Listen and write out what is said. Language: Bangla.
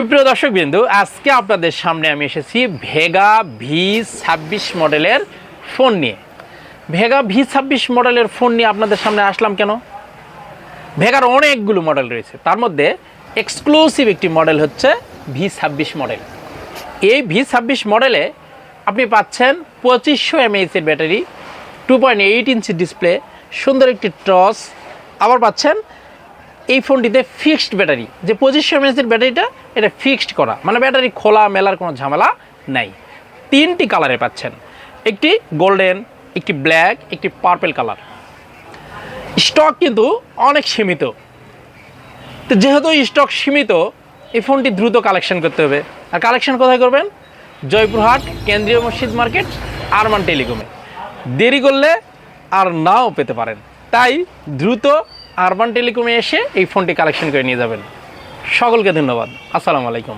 প্রিয় দর্শকবৃন্দু, আজকে আপনাদের সামনে আমি এসেছি ভেগা V26 মডেলের ফোন নিয়ে। ভেগা V26 মডেলের ফোন নিয়ে আপনাদের সামনে আসলাম কেন? ভেগার অনেকগুলো মডেল রয়েছে, তার মধ্যে এক্সক্লুসিভ একটি মডেল হচ্ছে V26 মডেল। এই V26 মডেলে আপনি পাচ্ছেন 2500 mAh এর ব্যাটারি, 2.8 ইঞ্চি ডিসপ্লে, সুন্দর একটি টস, আবার পাচ্ছেন এই ফোনটিতে ফিক্সড ব্যাটারি। যে 2500 mAh এর ব্যাটারিটা, এটা ফিক্সড করা, মানে ব্যাটারি খোলা মেলার কোনো ঝামেলা নাই। 3টি কালারে পাচ্ছেন, একটি গোল্ডেন, একটি ব্ল্যাক, একটি পার্পল কালার। স্টক কিন্তু অনেক সীমিত, তো যেহেতু স্টক সীমিত, এই ফোনটি দ্রুত কালেকশন করতে হবে। আর কালেকশন কোথায় করবেন? জয়পুরহাট কেন্দ্রীয় মসজিদ মার্কেট, আরমান টেলিকমে। দেরি করলে আর নাও পেতে পারেন, তাই দ্রুত আরবান টেলিকমে এসে এই ফোনটি কালেকশন করে নিয়ে যাবেন। সকলকে ধন্যবাদ। আসসালামু আলাইকুম।